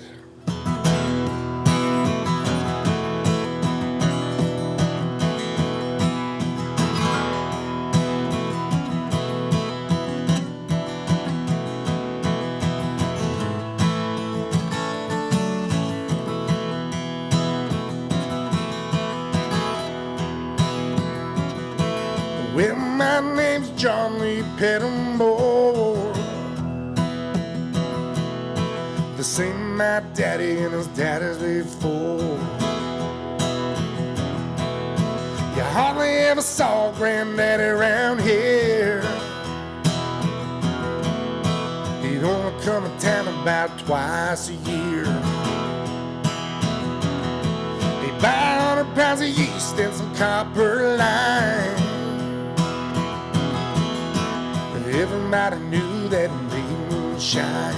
Well, my name's John Lee Pettimore. The same my daddy and his daddies before. You hardly ever saw Granddaddy around here. He'd only come to town about twice a year. He'd buy 100 pounds of yeast and some copper line. Everybody knew that made moonshine.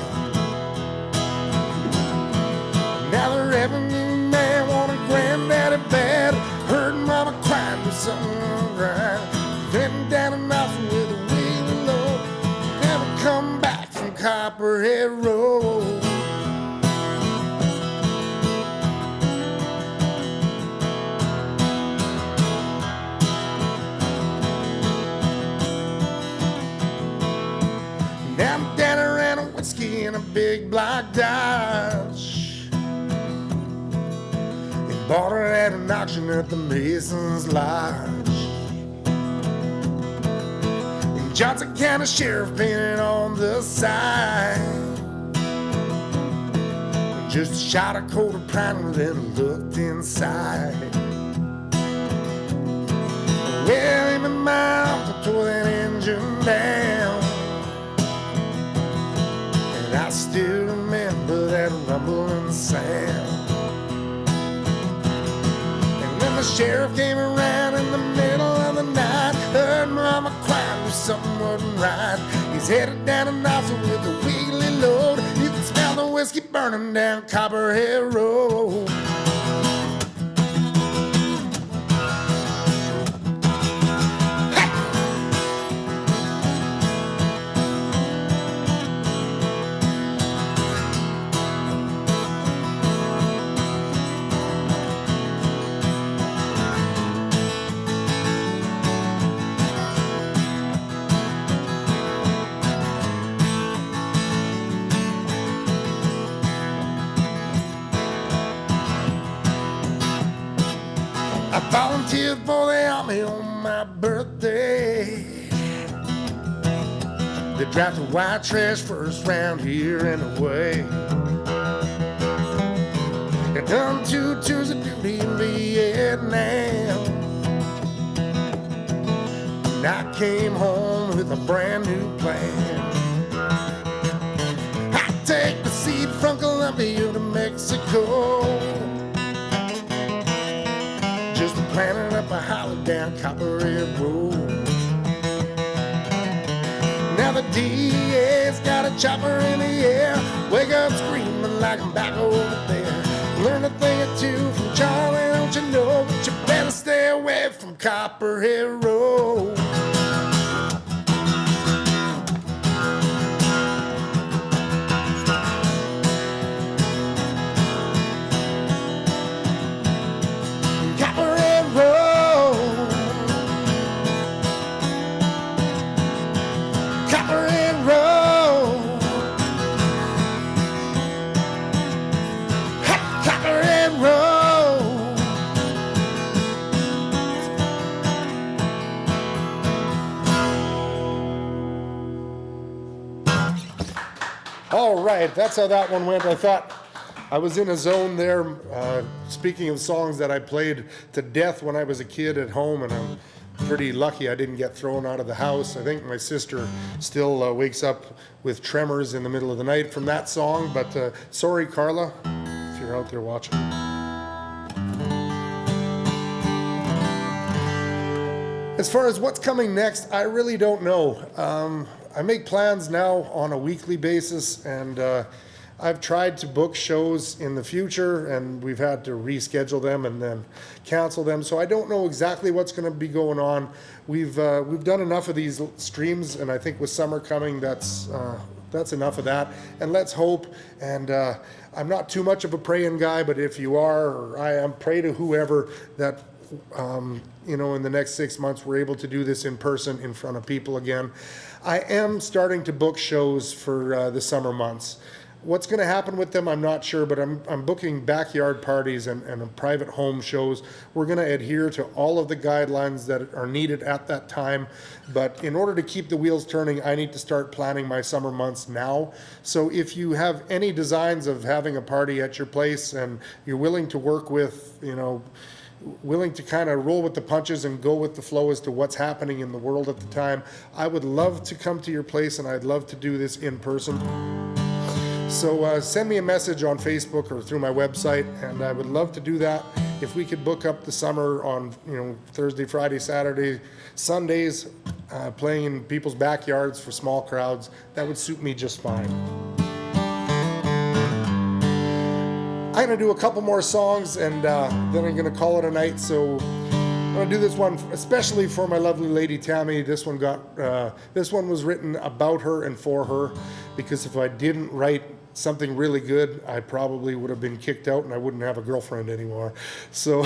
Now the revenue man wanted Granddaddy bad. Heard Mama crying for something right. Then down and off with a wheel low. Never come back from Copperhead Road. Now Daddy ran a whiskey in a big black Dodge. He bought her at an auction at the Mason's Lodge. And Johnson County Sheriff painted on the side. Just a shot of coat of primer, then looked inside. Well, him and my uncle tore that engine down. I still remember that rumbling sound. And when the sheriff came around in the middle of the night, heard Mama quiet, knew something wasn't right. He's headed down a nozzle with a wheelie load. You can smell the whiskey burning down Copperhead Road. I volunteered for the army on my birthday. They drafted white trash first round here anyway. I done 2 tours of duty in Vietnam, and I came home with a brand new plan. I take the seat from Colombia to Mexico, just planning up a holler down Copperhead Road. Now the DA's got a chopper in the air. Wake up screaming like I'm back over there. Learn a thing or two from Charlie, don't you know? But you better stay away from Copperhead Road. All right, that's how that one went. I thought I was in a zone there. Speaking of songs that I played to death when I was a kid at home, and I'm pretty lucky I didn't get thrown out of the house. I think my sister still wakes up with tremors in the middle of the night from that song, but sorry, Carla, if you're out there watching. As far as what's coming next, I really don't know. I make plans now on a weekly basis, and I've tried to book shows in the future, and we've had to reschedule them and then cancel them. So I don't know exactly what's going to be going on. We've done enough of these streams, and I think with summer coming, that's enough of that. And let's hope. And I'm not too much of a praying guy, but if you are, or I am, pray to whoever that in the next 6 months we're able to do this in person in front of people again. I am starting to book shows for the summer months. What's going to happen with them, I'm not sure, but I'm booking backyard parties and private home shows. We're going to adhere to all of the guidelines that are needed at that time. But in order to keep the wheels turning, I need to start planning my summer months now. So if you have any designs of having a party at your place and you're willing to work with, willing to kind of roll with the punches and go with the flow as to what's happening in the world at the time, I would love to come to your place, and I'd love to do this in person. So send me a message on Facebook or through my website, and I would love to do that. If we could book up the summer on Thursday, Friday, Saturday, Sundays, playing in people's backyards for small crowds, that would suit me just fine. I'm going to do a couple more songs, and then I'm going to call it a night. So I'm going to do this one especially for my lovely lady Tammy. This one was written about her and for her, because if I didn't write something really good, I probably would have been kicked out and I wouldn't have a girlfriend anymore. So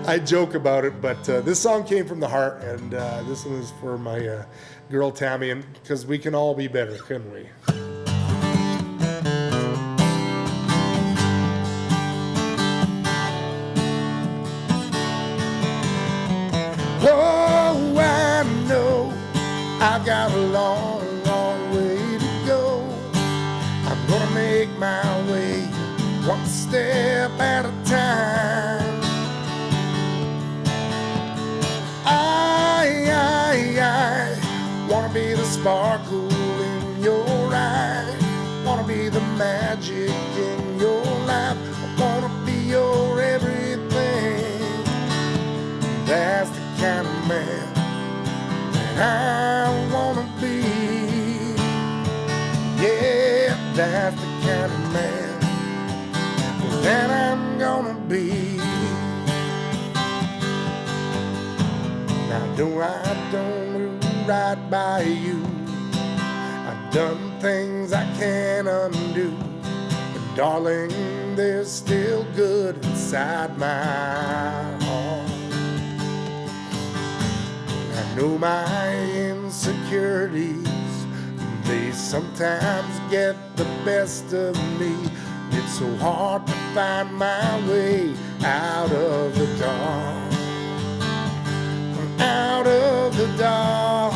I joke about it, but this song came from the heart, and this one is for my girl Tammy, and because we can all be better, couldn't we? Oh, I know I've got a long, long way to go. I'm gonna make my way one step at a time. I wanna be the sparkle in your eye. Wanna be the magic in your life. I wanna be your everything. That's the kind of be. Now I don't do right by you. I've done things I can't undo. But darling, there's still good inside my heart. I know my insecurities, they sometimes get the best of me. It's so hard to find my way out of the dark. Out of the dark.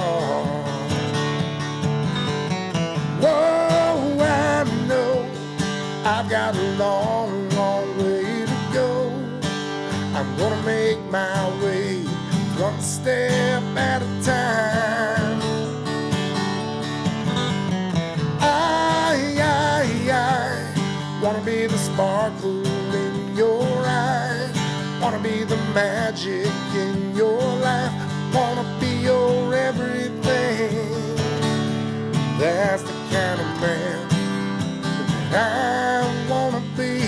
Whoa, I know I've got a long, long way to go. I'm gonna make my way one step at a time. I wanna be the sparkle in your eye. Wanna be the magic in your life. Wanna be your everything. That's the kind of man that I wanna be.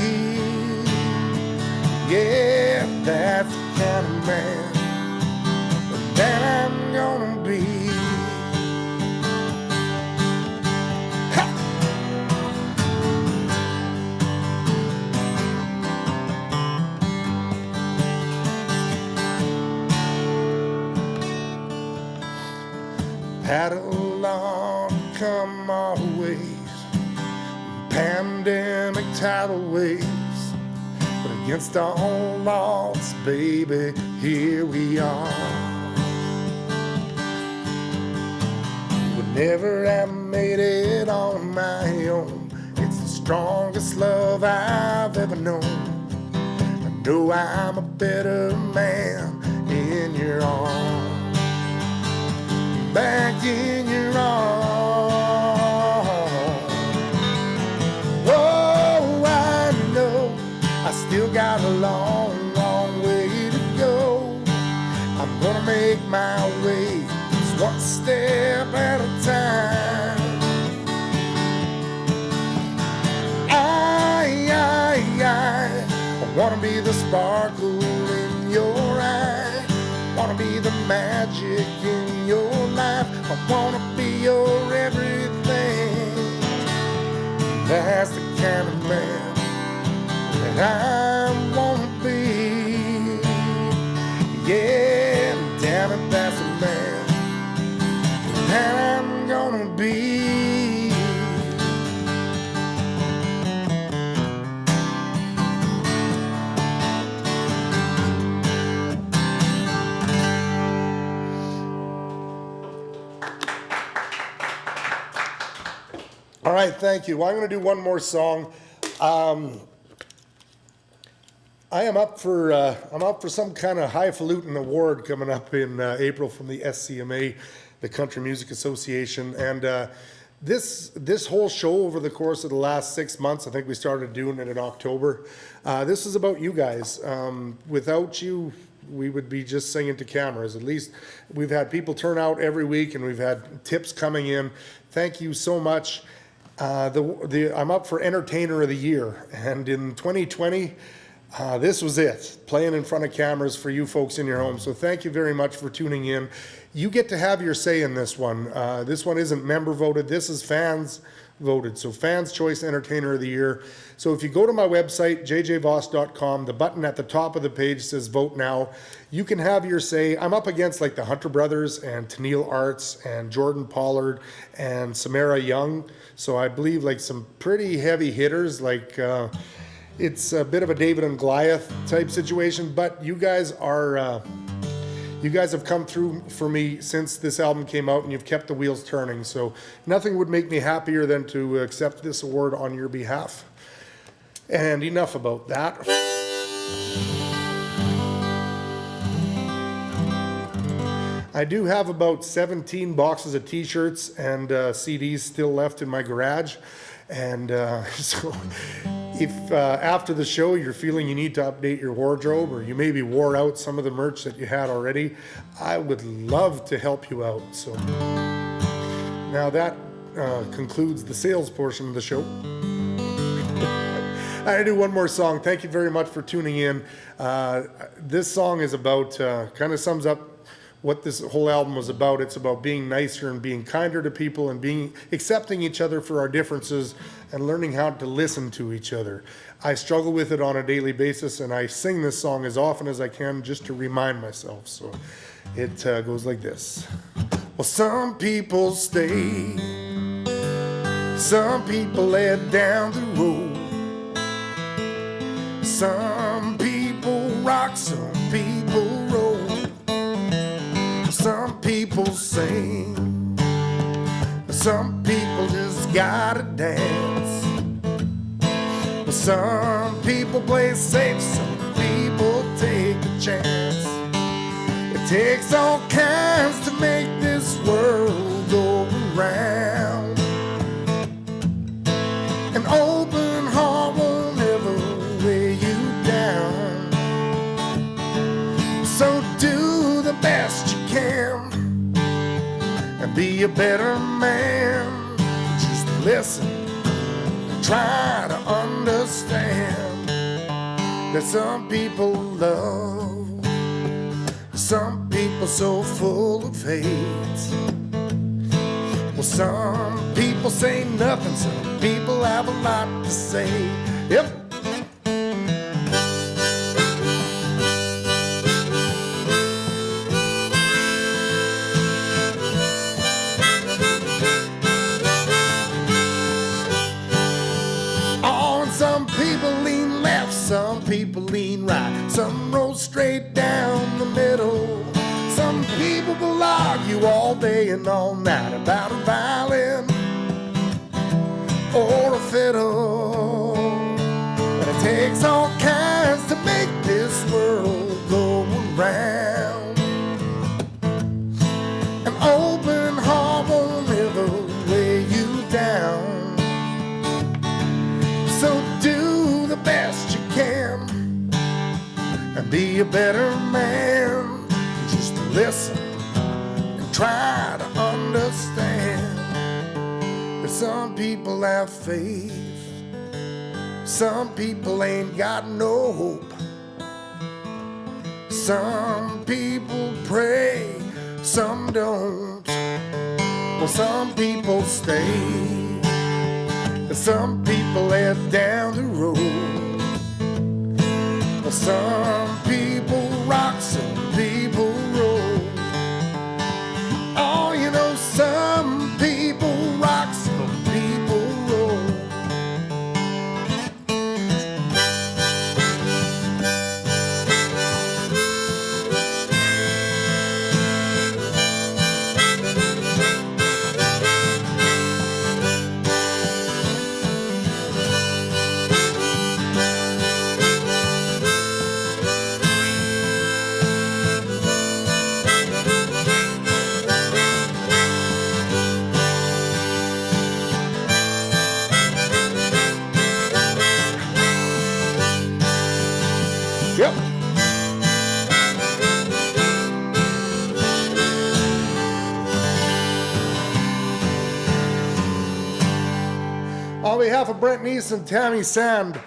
Yeah, that's the kind of man that I'm gonna be. Paddle on, come our ways, pandemic tidal waves, but against all odds, baby, here we are. Would never have made it on my own. It's the strongest love I've ever known. I know I'm a better man in your arms. Back in your arms. Oh, I know I still got a long, long way to go. I'm gonna make my way just one step at a time. I wanna be the sparkle in your eye. Wanna be the magic in your life. I wanna be your everything. That's the kind of man that I wanna be. Yeah, damn it, that's the man that I'm gonna be. All right, thank you. Well, I'm going to do one more song. I am up for some kind of highfalutin award coming up in April from the SCMA, the Country Music Association, and this whole show over the course of the last 6 months, I think we started doing it in October. This is about you guys. Without you, we would be just singing to cameras. At least we've had people turn out every week, and we've had tips coming in. Thank you so much. I'm up for Entertainer of the Year, and in 2020, this was it, playing in front of cameras for you folks in your home. So thank you very much for tuning in. You get to have your say in this one. This one isn't member voted, this is fans voted. So Fans Choice Entertainer of the Year. So if you go to my website, jjvoss.com, the button at the top of the page says Vote Now. You can have your say. I'm up against like the Hunter Brothers and Tennille Arts and Jordan Pollard and Samara Young. So I believe like some pretty heavy hitters, like it's a bit of a David and Goliath type situation, but you guys are, you guys have come through for me since this album came out, and you've kept the wheels turning. So nothing would make me happier than to accept this award on your behalf. And enough about that. I do have about 17 boxes of t-shirts and CDs still left in my garage. And so if after the show you're feeling you need to update your wardrobe, or you maybe wore out some of the merch that you had already, I would love to help you out. So now that concludes the sales portion of the show. I do one more song. Thank you very much for tuning in. This song is about, kind of sums up what this whole album was about. It's about being nicer and being kinder to people and being accepting each other for our differences and learning how to listen to each other. I struggle with it on a daily basis, and I sing this song as often as I can just to remind myself. So it goes like this. Well, some people stay, some people head down the road. Some people rock, some people roll. Some people sing, some people just gotta dance. Some people play safe, some people take a chance. It takes all kinds to make this world go around. An open heart won't ever weigh you down. So do the best you can and be a better man. Just listen and try to understand that some people love, some people so full of hate. Well, some people say nothing, some people have a lot to say. Yep. Some people lean left, some people lean right. Some roll straight down the middle. Some people will argue all day and all night about a violin or a fiddle. But it takes all kinds to make this world go around. An open heart won't ever weigh you down. So do the best you can and be a better man. Just listen and try to understand that some people have faith, some people ain't got no hope. Some people pray, some don't. Well, some people stay, some people head down the road. Well, some people rock, some people roll. Oh, you know, some people rock, some people roll. Yep. On behalf of Brent Neeson, Tammy Sand,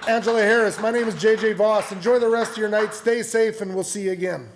Angela Harris, my name is JJ Voss. Enjoy the rest of your night. Stay safe, and we'll see you again.